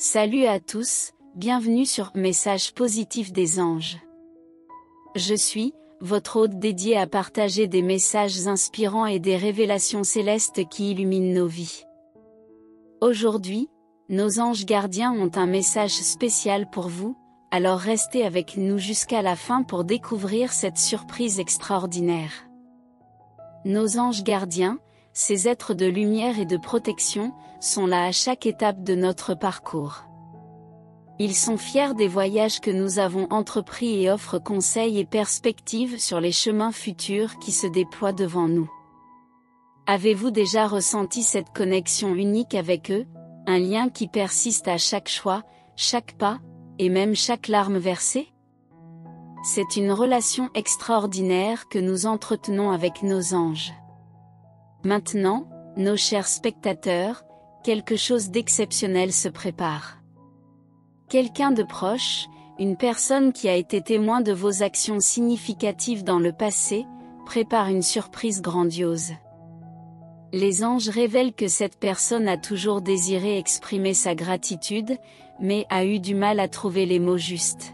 Salut à tous, bienvenue sur Message positif des anges. Je suis, votre hôte dédié à partager des messages inspirants et des révélations célestes qui illuminent nos vies. Aujourd'hui, nos anges gardiens ont un message spécial pour vous, alors restez avec nous jusqu'à la fin pour découvrir cette surprise extraordinaire. Nos anges gardiens, ces êtres de lumière et de protection, sont là à chaque étape de notre parcours. Ils sont fiers des voyages que nous avons entrepris et offrent conseils et perspectives sur les chemins futurs qui se déploient devant nous. Avez-vous déjà ressenti cette connexion unique avec eux, un lien qui persiste à chaque choix, chaque pas, et même chaque larme versée? C'est une relation extraordinaire que nous entretenons avec nos anges. Maintenant, nos chers spectateurs, quelque chose d'exceptionnel se prépare. Quelqu'un de proche, une personne qui a été témoin de vos actions significatives dans le passé, prépare une surprise grandiose. Les anges révèlent que cette personne a toujours désiré exprimer sa gratitude, mais a eu du mal à trouver les mots justes.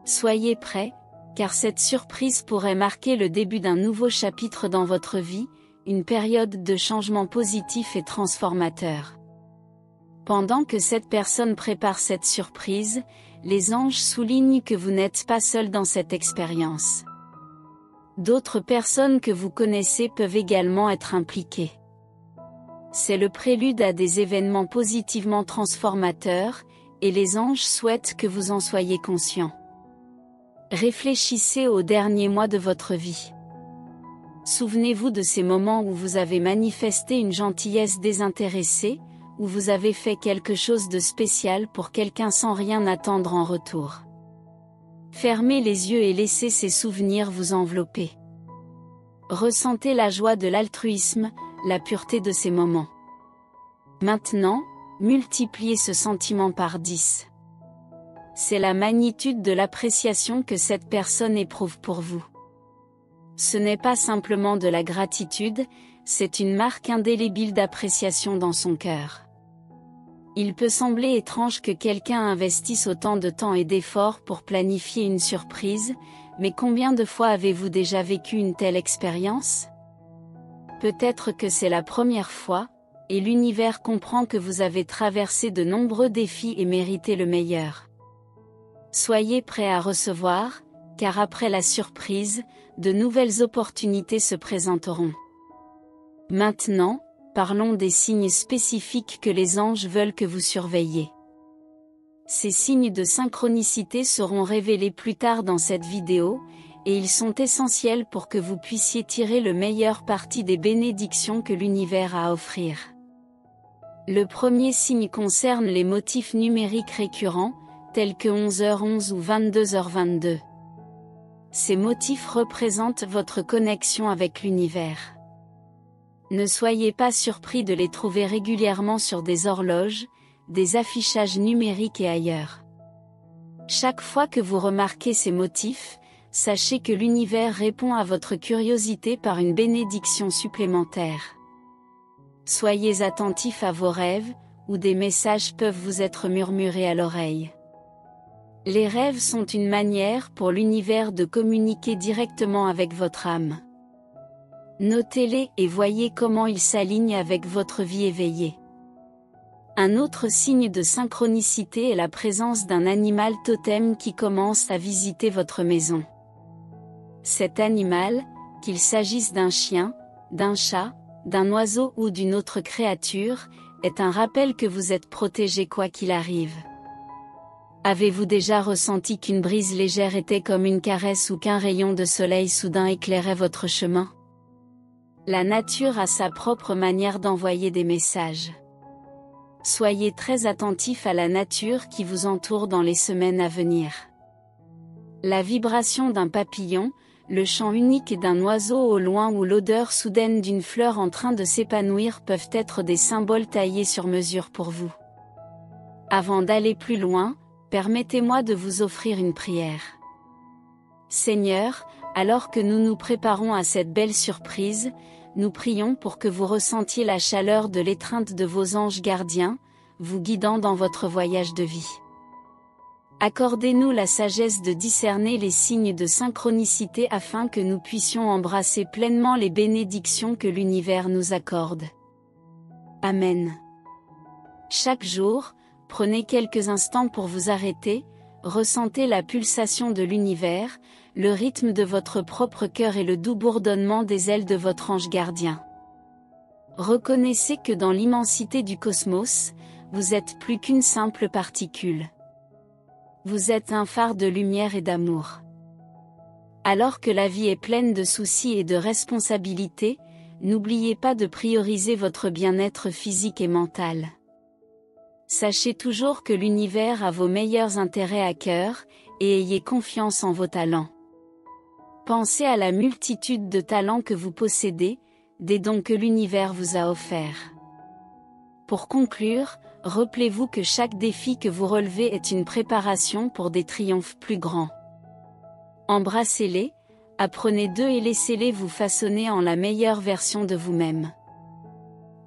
Soyez prêts, car cette surprise pourrait marquer le début d'un nouveau chapitre dans votre vie, une période de changement positif et transformateur. Pendant que cette personne prépare cette surprise, les anges soulignent que vous n'êtes pas seul dans cette expérience. D'autres personnes que vous connaissez peuvent également être impliquées. C'est le prélude à des événements positivement transformateurs, et les anges souhaitent que vous en soyez conscient. Réfléchissez aux derniers mois de votre vie. Souvenez-vous de ces moments où vous avez manifesté une gentillesse désintéressée, où vous avez fait quelque chose de spécial pour quelqu'un sans rien attendre en retour. Fermez les yeux et laissez ces souvenirs vous envelopper. Ressentez la joie de l'altruisme, la pureté de ces moments. Maintenant, multipliez ce sentiment par 10. C'est la magnitude de l'appréciation que cette personne éprouve pour vous. Ce n'est pas simplement de la gratitude, c'est une marque indélébile d'appréciation dans son cœur. Il peut sembler étrange que quelqu'un investisse autant de temps et d'efforts pour planifier une surprise, mais combien de fois avez-vous déjà vécu une telle expérience? Peut-être que c'est la première fois, et l'univers comprend que vous avez traversé de nombreux défis et méritez le meilleur. Soyez prêts à recevoir, car après la surprise, de nouvelles opportunités se présenteront. Maintenant, parlons des signes spécifiques que les anges veulent que vous surveilliez. Ces signes de synchronicité seront révélés plus tard dans cette vidéo, et ils sont essentiels pour que vous puissiez tirer le meilleur parti des bénédictions que l'univers a à offrir. Le premier signe concerne les motifs numériques récurrents, tels que 11h11 ou 22h22. Ces motifs représentent votre connexion avec l'univers. Ne soyez pas surpris de les trouver régulièrement sur des horloges, des affichages numériques et ailleurs. Chaque fois que vous remarquez ces motifs, sachez que l'univers répond à votre curiosité par une bénédiction supplémentaire. Soyez attentifs à vos rêves, où des messages peuvent vous être murmurés à l'oreille. Les rêves sont une manière pour l'univers de communiquer directement avec votre âme. Notez-les et voyez comment ils s'alignent avec votre vie éveillée. Un autre signe de synchronicité est la présence d'un animal totem qui commence à visiter votre maison. Cet animal, qu'il s'agisse d'un chien, d'un chat, d'un oiseau ou d'une autre créature, est un rappel que vous êtes protégé quoi qu'il arrive. Avez-vous déjà ressenti qu'une brise légère était comme une caresse ou qu'un rayon de soleil soudain éclairait votre chemin? La nature a sa propre manière d'envoyer des messages. Soyez très attentifs à la nature qui vous entoure dans les semaines à venir. La vibration d'un papillon, le chant unique d'un oiseau au loin ou l'odeur soudaine d'une fleur en train de s'épanouir peuvent être des symboles taillés sur mesure pour vous. Avant d'aller plus loin, permettez-moi de vous offrir une prière. Seigneur, alors que nous nous préparons à cette belle surprise, nous prions pour que vous ressentiez la chaleur de l'étreinte de vos anges gardiens, vous guidant dans votre voyage de vie. Accordez-nous la sagesse de discerner les signes de synchronicité afin que nous puissions embrasser pleinement les bénédictions que l'univers nous accorde. Amen. Chaque jour, prenez quelques instants pour vous arrêter, ressentez la pulsation de l'univers, le rythme de votre propre cœur et le doux bourdonnement des ailes de votre ange gardien. Reconnaissez que dans l'immensité du cosmos, vous êtes plus qu'une simple particule. Vous êtes un phare de lumière et d'amour. Alors que la vie est pleine de soucis et de responsabilités, n'oubliez pas de prioriser votre bien-être physique et mental. Sachez toujours que l'univers a vos meilleurs intérêts à cœur, et ayez confiance en vos talents. Pensez à la multitude de talents que vous possédez, des dons que l'univers vous a offerts. Pour conclure, rappelez-vous que chaque défi que vous relevez est une préparation pour des triomphes plus grands. Embrassez-les, apprenez d'eux et laissez-les vous façonner en la meilleure version de vous-même.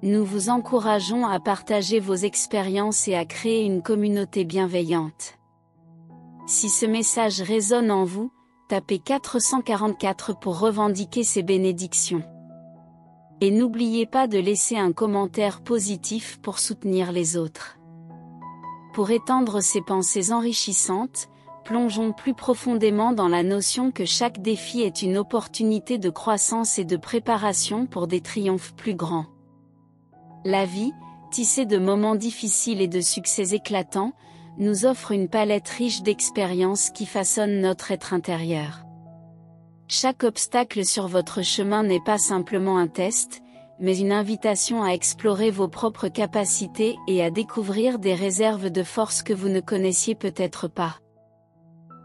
Nous vous encourageons à partager vos expériences et à créer une communauté bienveillante. Si ce message résonne en vous, tapez 444 pour revendiquer ces bénédictions. Et n'oubliez pas de laisser un commentaire positif pour soutenir les autres. Pour étendre ces pensées enrichissantes, plongeons plus profondément dans la notion que chaque défi est une opportunité de croissance et de préparation pour des triomphes plus grands. La vie, tissée de moments difficiles et de succès éclatants, nous offre une palette riche d'expériences qui façonnent notre être intérieur. Chaque obstacle sur votre chemin n'est pas simplement un test, mais une invitation à explorer vos propres capacités et à découvrir des réserves de force que vous ne connaissiez peut-être pas.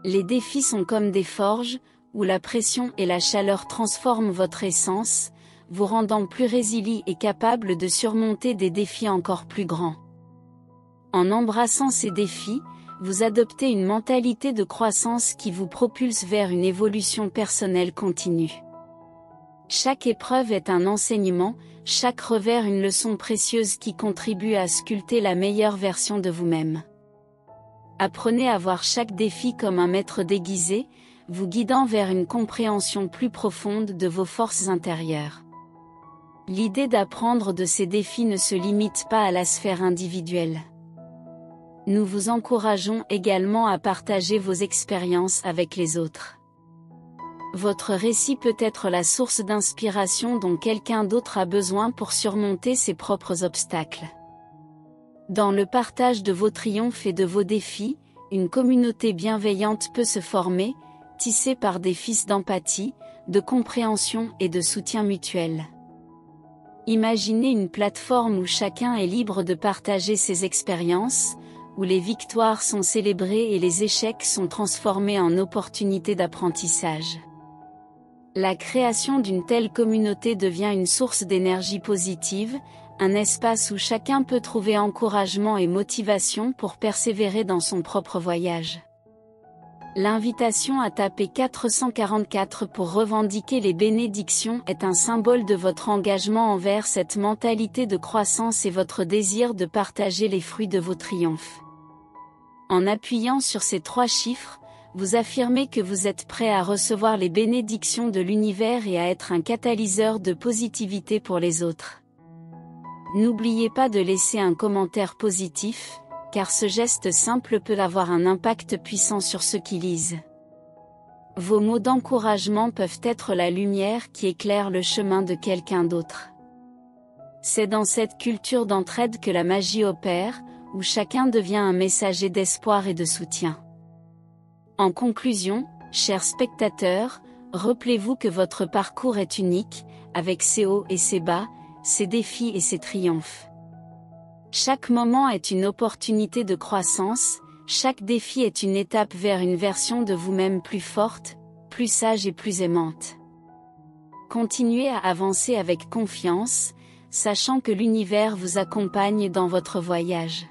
Les défis sont comme des forges, où la pression et la chaleur transforment votre essence, vous rendant plus résilient et capable de surmonter des défis encore plus grands. En embrassant ces défis, vous adoptez une mentalité de croissance qui vous propulse vers une évolution personnelle continue. Chaque épreuve est un enseignement, chaque revers une leçon précieuse qui contribue à sculpter la meilleure version de vous-même. Apprenez à voir chaque défi comme un maître déguisé, vous guidant vers une compréhension plus profonde de vos forces intérieures. L'idée d'apprendre de ces défis ne se limite pas à la sphère individuelle. Nous vous encourageons également à partager vos expériences avec les autres. Votre récit peut être la source d'inspiration dont quelqu'un d'autre a besoin pour surmonter ses propres obstacles. Dans le partage de vos triomphes et de vos défis, une communauté bienveillante peut se former, tissée par des fils d'empathie, de compréhension et de soutien mutuel. Imaginez une plateforme où chacun est libre de partager ses expériences, où les victoires sont célébrées et les échecs sont transformés en opportunités d'apprentissage. La création d'une telle communauté devient une source d'énergie positive, un espace où chacun peut trouver encouragement et motivation pour persévérer dans son propre voyage. L'invitation à taper 444 pour revendiquer les bénédictions est un symbole de votre engagement envers cette mentalité de croissance et votre désir de partager les fruits de vos triomphes. En appuyant sur ces 3 chiffres, vous affirmez que vous êtes prêt à recevoir les bénédictions de l'univers et à être un catalyseur de positivité pour les autres. N'oubliez pas de laisser un commentaire positif, car ce geste simple peut avoir un impact puissant sur ceux qui lisent. Vos mots d'encouragement peuvent être la lumière qui éclaire le chemin de quelqu'un d'autre. C'est dans cette culture d'entraide que la magie opère, où chacun devient un messager d'espoir et de soutien. En conclusion, chers spectateurs, rappelez-vous que votre parcours est unique, avec ses hauts et ses bas, ses défis et ses triomphes. Chaque moment est une opportunité de croissance, chaque défi est une étape vers une version de vous-même plus forte, plus sage et plus aimante. Continuez à avancer avec confiance, sachant que l'univers vous accompagne dans votre voyage.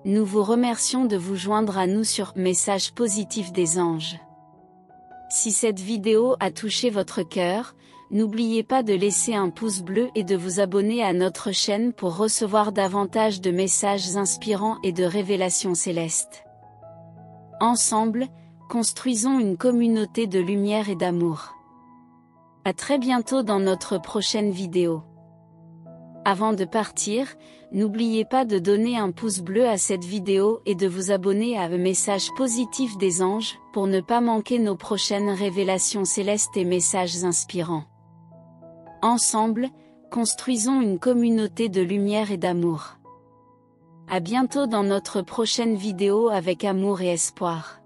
Nous vous remercions de vous joindre à nous sur Message positif des anges. Si cette vidéo a touché votre cœur, N'oubliez pas de laisser un pouce bleu et de vous abonner à notre chaîne pour recevoir davantage de messages inspirants et de révélations célestes. Ensemble, construisons une communauté de lumière et d'amour. À très bientôt dans notre prochaine vidéo. Avant de partir, n'oubliez pas de donner un pouce bleu à cette vidéo et de vous abonner à Message positif des anges pour ne pas manquer nos prochaines révélations célestes et messages inspirants. Ensemble, construisons une communauté de lumière et d'amour. À bientôt dans notre prochaine vidéo avec amour et espoir.